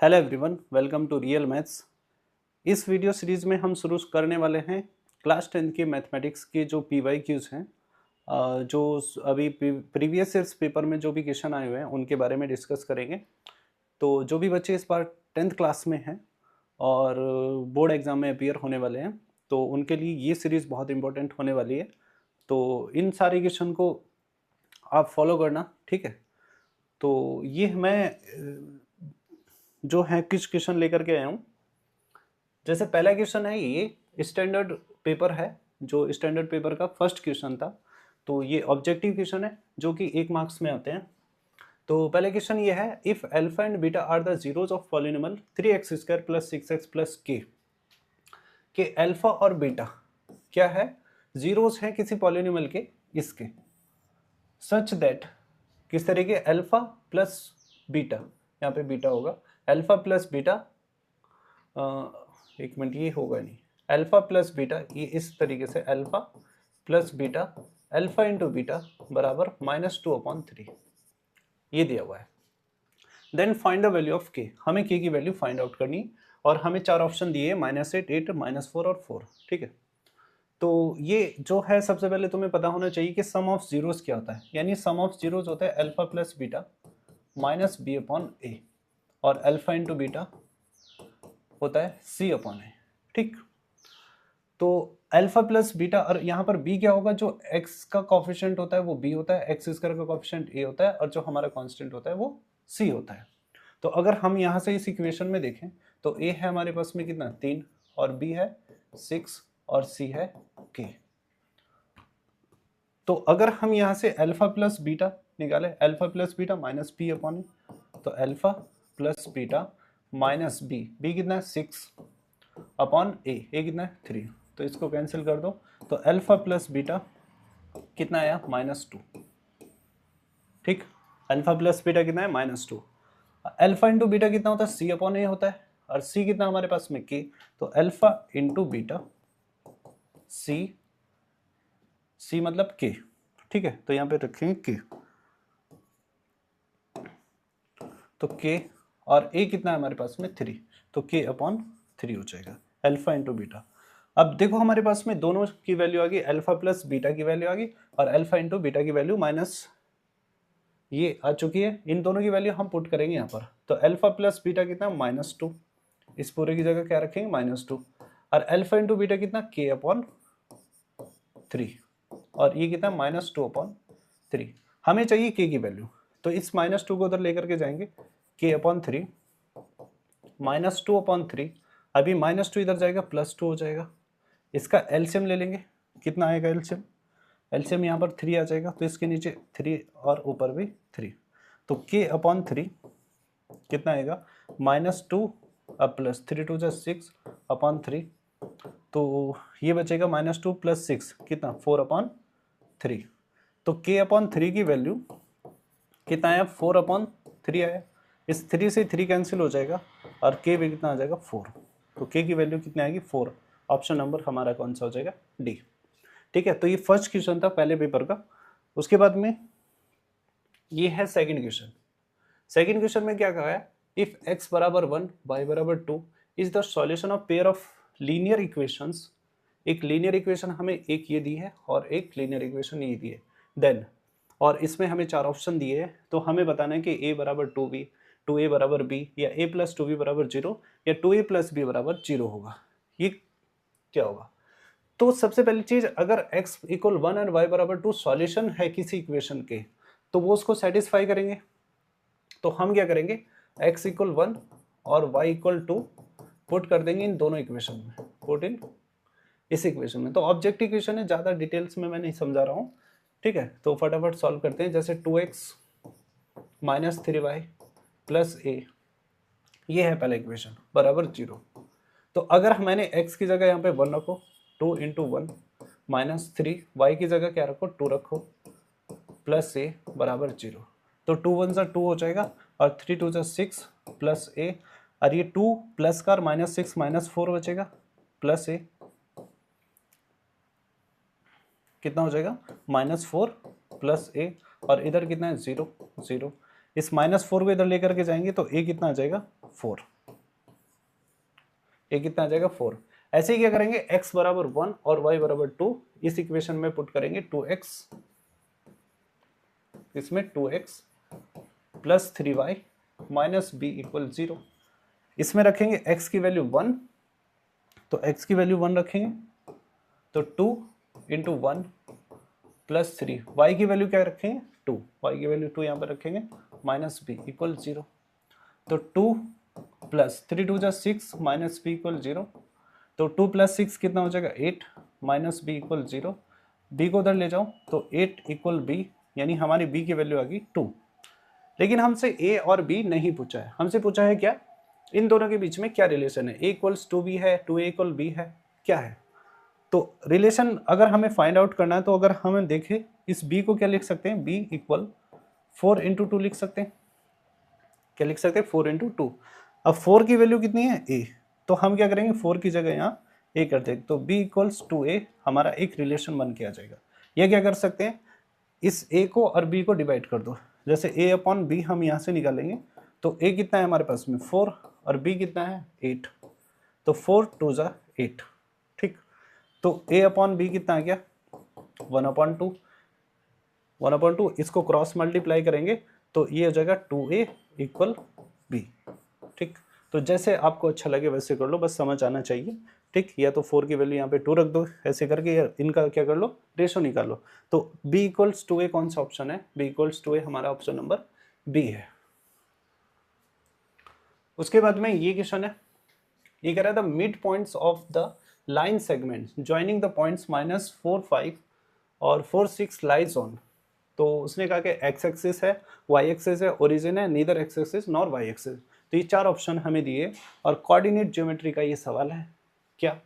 Hello everyone, welcome to Real Maths. इस video series में हम शुरू करने वाले हैं क्लास 10 के मैथमेटिक्स के जो PYQs हैं, जो अभी प्रीवियस ईयर्स पेपर में जो भी क्वेश्चन आए हुए हैं उनके बारे में डिस्कस करेंगे। तो जो भी बच्चे इस बार 10th क्लास में हैं और बोर्ड एग्ज़ाम में अपीयर होने वाले हैं, तो उनके लिए ये सीरीज़ बहुत इंपॉर्टेंट होने वाली है। तो इन सारे क्वेश्चन को आप फॉलो करना, ठीक है। तो ये मैं जो है कुछ क्वेश्चन लेकर के आया हूँ। जैसे पहला क्वेश्चन है, ये स्टैंडर्ड पेपर है, जो स्टैंडर्ड पेपर का फर्स्ट क्वेश्चन था। तो ये ऑब्जेक्टिव क्वेश्चन है जो कि 1 मार्क्स में आते हैं। तो पहला क्वेश्चन ये है, if alpha and beta are the zeros of polynomial 3x² + 6x + k के अल्फा और बीटा क्या है, जीरोज हैं किसी पॉलिनोमियल के इसके, सच दैट किस तरीके अल्फा प्लस बीटा, यहाँ पे बीटा होगा, अल्फा प्लस बीटा, एक मिनट ये होगा नहीं, अल्फा प्लस बीटा, ये इस तरीके से alpha plus beta, alpha into beta बराबर -2/3 ये दिया हुआ है। Then find the value of K, हमें के की वैल्यू फाइंड आउट करनी, और हमें 4 ऑप्शन दिए हैं, -8, 8, -4 और 4, ठीक है। तो ये जो है, सबसे पहले तुम्हें पता होना चाहिए कि सम ऑफ जीरोस क्या होता है, यानी सम ऑफ जीरोस होता है alpha plus beta minus b/a, और अल्फा इंटू बीटा होता है c/a, ठीक। तो अल्फा प्लस बीटा, और यहाँ पर b क्या होगा, जो x का कोफिशिएंट होता है वो b होता है, x स्क्वायर का कोफिशिएंट a होता है, और जो हमारा कांस्टेंट होता है वो c होता है। तो अगर हम यहाँ से इस इक्वेशन में देखें तो a है हमारे पास में कितना 3, और b है 6, और c है k। तो अगर हम यहाँ से अल्फा प्लस बीटा निकाले, alpha plus beta minus p/a, तो alpha plus beta minus b कितना है 6/a, कितना है 3, तो इसको कैंसिल कर दो, तो अल्फा प्लस बीटा कितना आया -2, ठीक। अल्फा प्लस बीटा कितना है -2, अल्फा इंटू बीटा कितना होता है c/a होता है, और c कितना हमारे पास में k, तो अल्फा इंटू बीटा c मतलब k, ठीक है। तो यहाँ पे रखेंगे k, तो k, और a कितना है हमारे पास में 3, तो k/3 हो जाएगा, अल्फा इंटू बीटा। अब देखो हमारे पास में दोनों की वैल्यू आ गई, अल्फा प्लस बीटा की वैल्यू आ गई, और अल्फा इंटू बीटा की वैल्यू माइनस ये आ चुकी है। इन दोनों की वैल्यू हम पुट करेंगे यहाँ पर, तो अल्फा प्लस बीटा कितना -2, इस पूरे की जगह क्या रखेंगे -2, और अल्फा इंटू बीटा कितना k/3, और ये कितना -2/3। हमें चाहिए k की वैल्यू, तो इस -2 को उधर लेकर के जाएंगे, k/3 -2/3, अभी -2 इधर जाएगा +2 हो जाएगा। इसका एलसीएम ले लेंगे, कितना आएगा एलसीएम, एलसीएम यहाँ पर 3 आ जाएगा, तो इसके नीचे 3 और ऊपर भी 3, तो k/3 कितना आएगा -2 अब +3 2 6/3, तो ये बचेगा -2 + 6 कितना 4/3, तो k/3 की वैल्यू कितना आया 4/3 आया। इस 3 से 3 कैंसिल हो जाएगा, और k भी कितना आ जाएगा 4, तो k की वैल्यू कितनी आएगी 4। ऑप्शन नंबर हमारा कौन सा हो जाएगा डी, ठीक है। तो ये फर्स्ट क्वेश्चन था पहले पेपर का। उसके बाद में ये है सेकंड क्वेश्चन। सेकंड क्वेश्चन में क्या कहा है, if x = 1 y = 2 is the solution of pair of linear equations. एक लीनियर इक्वेशन हमें एक ये दी है, और एक लीनियर इक्वेशन ये दी है, देन, और इसमें हमें 4 ऑप्शन दिए हैं, तो हमें बताना है कि a = 2b, 2a = b, या a + 2b = 0, या 2a + b = 0 होगा। ये क्या होगा? तो सबसे पहली चीज, अगर x = 1 और y = 2 सॉल्यूशन है किसी इक्वेशन के, तो वो उसको सेटिस्फाई करेंगे। तो हम क्या करेंगे, x = 1 और y = 2 पुट कर देंगे इन दोनों इक्वेशन में, पुट इन इस इक्वेशन में। तो ऑब्जेक्टिव इक्वेशन है, ज़्यादा डिटेल्स में मैं नहीं समझा रहा हूँ, ठीक है। तो फटाफट सॉल्व करते हैं। जैसे 2x - 3y + a, ये है पहला इक्वेशन, बराबर 0। तो अगर मैंने x की जगह यहाँ पे 1 रखो, 2 × 1 - 3, y की जगह क्या रखो 2 रखो, + a बराबर 0, तो 2 × 1 = 2 हो जाएगा, और 3 × 2 = 6 + a, और ये 2 प्लस का -6 -4 बचेगा, + a कितना हो जाएगा -4 + a, और इधर कितना है 0 0, इस -4 को इधर लेकर के जाएंगे तो a कितना आ जाएगा 4, ये कितना आ जाएगा 4। ऐसे ही क्या करेंगे, x बराबर 1 और y बराबर 2 इस इक्वेशन में पुट करेंगे 2x, इसमें 2x plus 3y minus b equal 0। इसमें रखेंगे x की वैल्यू 1, तो x की वैल्यू 1 रखेंगे, तो 2 इंटू 1 प्लस 3, y की वैल्यू क्या रखेंगे 2, y की वैल्यू 2 यहाँ पर रखेंगे, माइनस b इक्वल 0। तो 2 प्लस 3 2 जा 6 माइनस b इक्वल 0, तो 2 प्लस 6 कितना हो जाएगा 8 माइनस b इक्वल 0। b को उधर ले जाओ तो 8 इक्वल b, यानी हमारी b की वैल्यू आ गई 2। लेकिन हमसे a और b नहीं पूछा है, हमसे पूछा है क्या, इन दोनों के बीच में क्या रिलेशन है, a इक्वल्स 2b है, 2a इक्वल b है, क्या है। तो रिलेशन अगर हमें फाइंड आउट करना है तो अगर हमें देखें इस b को क्या लिख सकते हैं, b इक्वल 4 इंटू 2 लिख सकते हैं, क्या लिख सकते हैं 4 इंटू 2। अब 4 की वैल्यू कितनी है a, तो हम क्या करेंगे 4 की जगह यहाँ a कर देंगे, तो b इक्वल्स 2a हमारा एक रिलेशन बन के आ जाएगा। यह क्या कर सकते हैं, इस a को और b को डिवाइड कर दो, जैसे a अपॉन b हम यहाँ से निकालेंगे, तो a कितना है हमारे पास में 4 और b कितना है 8, तो 4 2 जा 8, ठीक। तो a अपॉन b कितना आ गया 1/2, 1/2, इसको क्रॉस मल्टीप्लाई करेंगे तो ये हो जाएगा 2a इक्वल b, ठीक। तो जैसे आपको अच्छा लगे वैसे कर लो, बस समझ आना चाहिए, ठीक। या तो 4 की वैल्यू यहाँ पे 2 रख दो, ऐसे करके या इनका क्या कर लो रेशो निकाल लो। तो b इक्वल्स 2a कौन सा ऑप्शन है, b इक्वल्स 2a हमारा ऑप्शन नंबर b है। उसके बाद में ये क्वेश्चन है, ये कह रहा है the mid points of the line segment joining the points -4 5 और 4 6 लाइज ऑन। तो उसने कहा कि x एक्सिस है, y एक्सिस है, ओरिजिन है, neither x axis nor y axis. तो ये 4 ऑप्शन हमें दिए और कोऑर्डिनेट ज्योमेट्री का ये सवाल है क्या।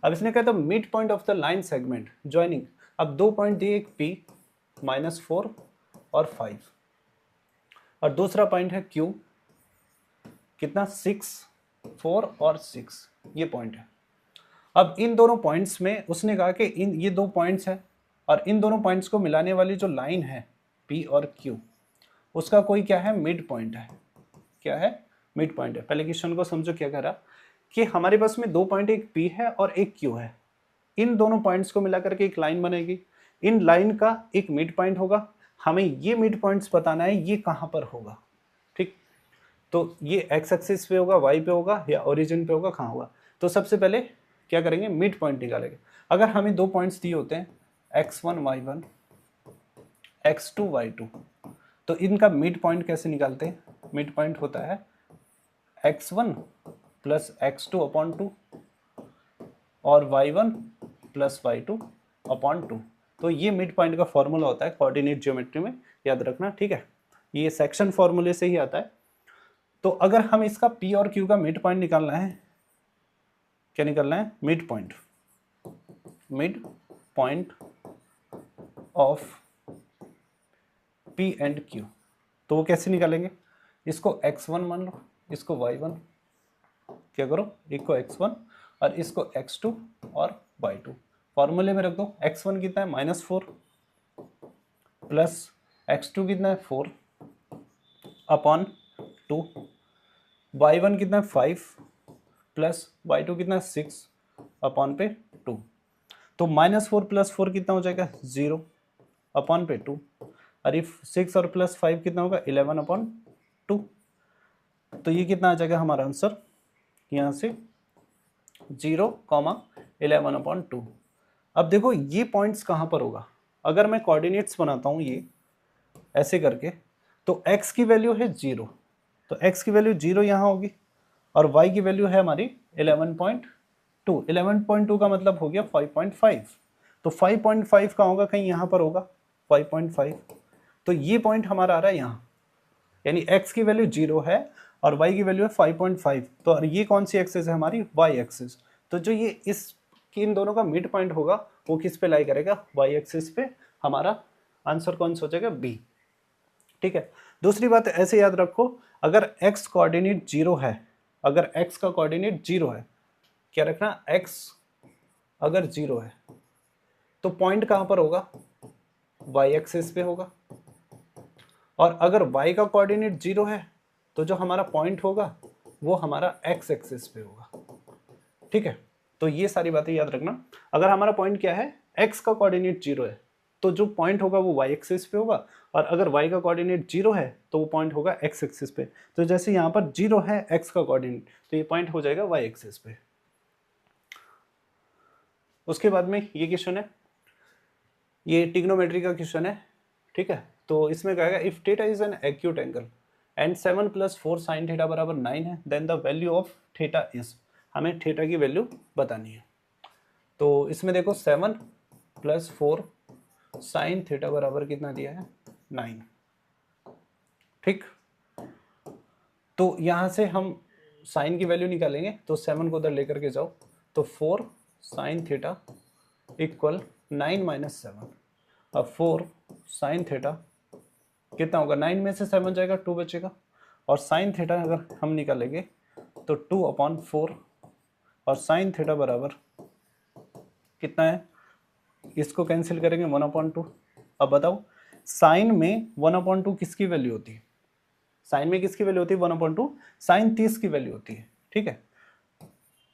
अब इसने कहा था mid point of the line segment joining, अब 2 पॉइंट दिए, एक p -4 और 5 और दूसरा पॉइंट है q कितना 6 4 और 6, ये पॉइंट है। अब इन दोनों पॉइंट्स में उसने कहा कि इन ये 2 पॉइंट्स हैं और इन दोनों पॉइंट्स को मिलाने वाली जो लाइन है P और Q, उसका कोई क्या है मिड पॉइंट है, क्या है मिड पॉइंट है। पहले क्वेश्चन को समझो, क्या कह रहा कि हमारे पास में 2 पॉइंट, एक P है और एक Q है, इन दोनों पॉइंट्स को मिला करके एक लाइन बनेगी, इन लाइन का एक मिड पॉइंट होगा, हमें ये मिड पॉइंट्स बताना है ये कहाँ पर होगा, ठीक। तो ये x एक्सिस पे होगा, y पे होगा या ओरिजिन पे होगा, कहाँ होगा। तो सबसे पहले क्या करेंगे मिड पॉइंट निकालेंगे। अगर हमें 2 पॉइंट्स दिए होते हैं x1 y1 x2 y2, तो इनका मिड पॉइंट कैसे निकालते हैं, मिड पॉइंट होता है x1 प्लस x2 अपॉन 2 और y1 प्लस y2 अपॉन 2। तो ये मिड पॉइंट का फॉर्मूला होता है कोऑर्डिनेट ज्योमेट्री में, याद रखना, ठीक है। ये सेक्शन फॉर्मूले से ही आता है। तो अगर हम इसका P और Q का मिड पॉइंट निकालना है, क्या निकालना है mid point of P and Q, तो वो कैसे निकालेंगे, इसको x1 मान लो, इसको y1, क्या करो एक को x1 और इसको x2 और y2, फॉर्मूले में रख दो। x1 कितना है -4 प्लस x2 कितना है 4 अपॉन 2, y1 कितना है 5 प्लस y2 कितना है 6 अपॉन पे 2। तो -4 प्लस 4 कितना हो जाएगा 0 अपॉन पे 2, और ये 6 और प्लस 5 कितना होगा 11 अपॉन 2। तो ये कितना आ जाएगा हमारा आंसर यहाँ से 0,11 अपॉन 2। अब देखो ये पॉइंट्स कहाँ पर होगा, अगर मैं कोऑर्डिनेट्स बनाता हूँ ये ऐसे करके, तो x की वैल्यू है 0, तो x की वैल्यू 0 यहाँ होगी और y की वैल्यू है हमारी 11.2, 11.2 का मतलब हो गया 5.5, तो 5.5 का होगा कहीं यहाँ पर होगा 5.5, तो ये पॉइंट हमारा आ रहा है यहाँ, यानी x की वैल्यू 0 है और y की वैल्यू है 5.5, तो ये कौन सी एक्सिस है हमारी y एक्सिस। तो जो ये इस इन दोनों का मिड पॉइंट होगा वो किस पे लाई करेगा y एक्सिस पे, हमारा आंसर कौन सा हो जाएगा B, ठीक है। दूसरी बात ऐसे याद रखो, अगर x कोऑर्डिनेट 0 है, अगर x का कोऑर्डिनेट 0 है, क्या रखना x अगर 0 है तो पॉइंट कहाँ पर होगा y एक्सिस पे होगा, और अगर y का कोऑर्डिनेट 0 है तो जो हमारा पॉइंट होगा वो हमारा x एक्सिस पे होगा, ठीक है, तो ये सारी बातें याद रखना। अगर हमारा पॉइंट क्या है, x का कोऑर्डिनेट 0 है तो जो पॉइंट होगा वो y एक्सिस पे होगा, और अगर y का कोऑर्डिनेट 0 है तो वो पॉइंट होगा x एक्सिस पे। तो जैसे यहाँ पर 0 है x का कोऑर्डिनेट, तो ये पॉइंट हो जाएगा y एक्सिस पे। उसके बाद में ये क्वेश्चन है, ये ट्रिग्नोमेट्री का क्वेश्चन है, ठीक है। तो इसमें कहेगा if theta is an acute angle and 7 + 4 sin theta बराबर 9 है, then the value of theta is, हमें थीटा की वैल्यू बतानी है। तो इसमें देखो 7 + 4 sin थीटा बराबर कितना दिया है, 9, ठीक। तो यहाँ से हम साइन की वैल्यू निकालेंगे, तो 7 को उधर लेकर के जाओ, तो 4 sin थीटा इक्वल 9 - 7, अब 4 sin थीटा कितना होगा, 9 में से 7 जाएगा, 2 बचेगा, और sin थीटा अगर हम निकालेंगे तो 2/4, और sin थीटा बराबर कितना है, इसको कैंसिल करेंगे 1/2। अब बताओ साइन में 1/2 किसकी वैल्यू होती है, साइन में किसकी वैल्यू होती है, 1/2 साइन 30 की वैल्यू होती है, ठीक है।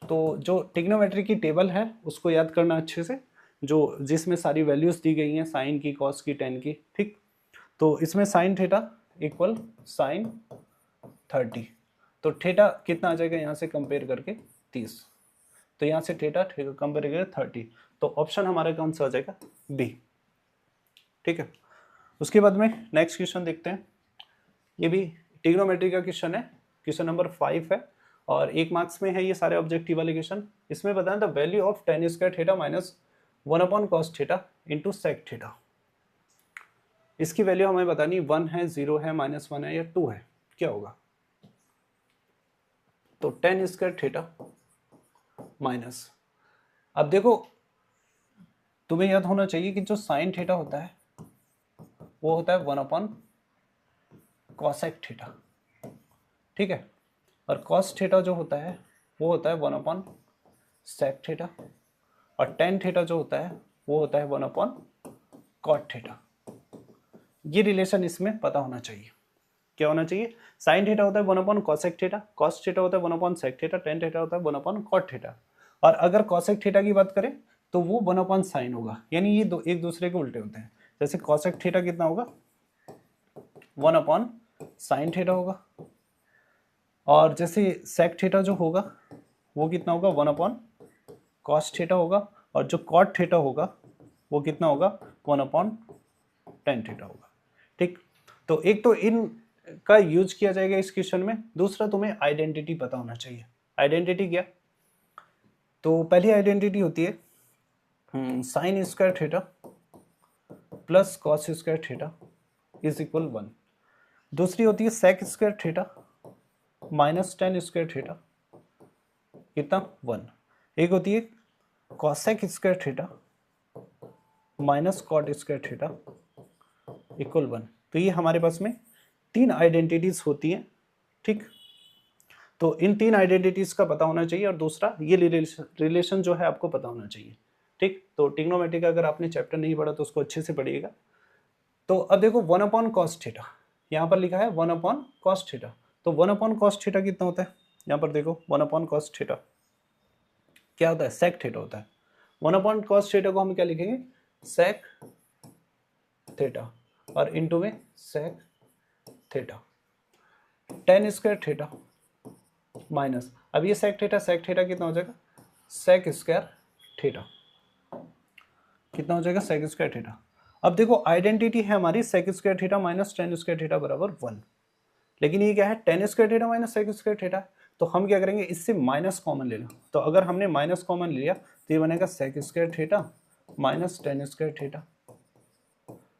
तो जो ट्रिग्नोमेट्री की टेबल है उसको याद करना अच्छे से, जो जिसमें सारी वैल्यूज दी गई हैं, साइन की, कॉस की, टेन की, ठीक। तो इसमें साइन थीटा इक्वल साइन 30, तो थीटा कितना आ जाएगा यहाँ से कंपेयर करके 30, तो यहाँ से थीटा कंपेयर करके 30, तो ऑप्शन हमारा कौन सा आ जाएगा, बी, ठीक है। उसके बाद में नेक्स्ट क्वेश्चन देखते हैं, ये भी ट्रिग्नोमेट्री का क्वेश्चन है, क्वेश्चन नंबर 5 है, और 1 मार्क्स में है ये सारे ऑब्जेक्टिव वाले क्वेश्चन। इसमें बताएं the value of tan square theta minus 1/cos थीटा इंटू सेक थीटा। इसकी वैल्यू हमें बतानी 1 है, 0 है, -1 है या 2 है, क्या होगा। तो tan स्क्वायर थीटा माइनस, अब देखो तुम्हें याद होना चाहिए कि जो साइन थीटा होता है वो होता है 1/cosec थीटा, ठीक है, और cos थीटा जो होता है वो होता है 1/sec थीटा, और tan थीटा जो होता है वो होता है 1/cot थीटा। ये रिलेशन इसमें पता होना चाहिए, क्या होना चाहिए, साइन थीटा होता है 1/cosec थीटा, cos थीटा होता है 1/sec थीटा, tan थीटा होता है 1/cot थीटा, और अगर cosec थीटा की बात करें तो वो 1/sin होगा, यानी ये दो एक दूसरे के उल्टे होते हैं। जैसे cosec थीटा कितना होगा, 1/sin थीटा होगा, और जैसे sec थीटा जो होगा वो कितना होगा, 1/cos थीटा होगा, और जो cot थीटा होगा वो कितना होगा, 1/tan थीटा होगा, ठीक। तो एक तो इन का यूज किया जाएगा इस क्वेश्चन में, दूसरा तुम्हें आइडेंटिटी पता होना चाहिए। आइडेंटिटी क्या, तो पहली आइडेंटिटी होती है sine square theta plus cos square theta is equal 1, दूसरी होती है sec square theta minus tan square theta कितना 1, एक होती है cosec square theta minus cot square theta equal 1। तो ये हमारे पास में 3 आइडेंटिटीज होती हैं, ठीक। तो इन 3 आइडेंटिटीज का पता होना चाहिए, और दूसरा ये रिलेशन जो है आपको पता होना चाहिए, ठीक। तो ट्रिग्नोमेट्री का अगर आपने चैप्टर नहीं पढ़ा तो उसको अच्छे से पढ़िएगा। तो अब देखो 1/cos थीटा, यहाँ पर लिखा है 1/cos थीटा, तो 1/cos थीटा कितना होता है, यहाँ पर देखो 1/cos थीटा क्या होता है, sec थीटा होता है। 1/cos थीटा को हम क्या लिखेंगे, sec थीटा, और इनटू में sec theta, tan square theta minus, अब ये sec थीटा कितना हो जाएगा, sec स्क्वायर थीटा कितना हो जाएगा, sec स्क्वायर थीटा। अब देखो आइडेंटिटी है हमारी sec square theta minus tan square theta बराबर 1, लेकिन ये क्या है, tan square theta minus sec square theta, तो हम क्या करेंगे, इससे माइनस कॉमन लेना। तो अगर हमने माइनस कॉमन लिया तो ये बनेगा sec square theta minus tan square theta,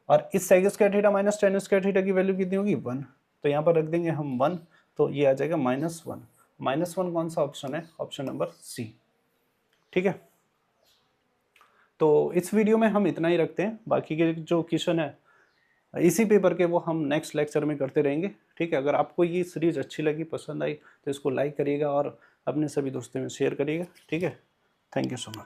और इस sec square theta minus tan square theta की वैल्यू कितनी होगी, 1, तो यहाँ पर रख देंगे हम 1, तो ये आ जाएगा -1। -1 कौन सा ऑप्शन है, ऑप्शन नंबर सी, ठीक है। तो इस वीडियो में हम इतना ही रखते हैं, बाकी के जो क्वेश्चन है इसी पेपर के वो हम नेक्स्ट लेक्चर में करते रहेंगे, ठीक है। अगर आपको ये सीरीज अच्छी लगी, पसंद आई, तो इसको लाइक करिएगा और अपने सभी दोस्तों में शेयर करिएगा, ठीक है। Thank you so much.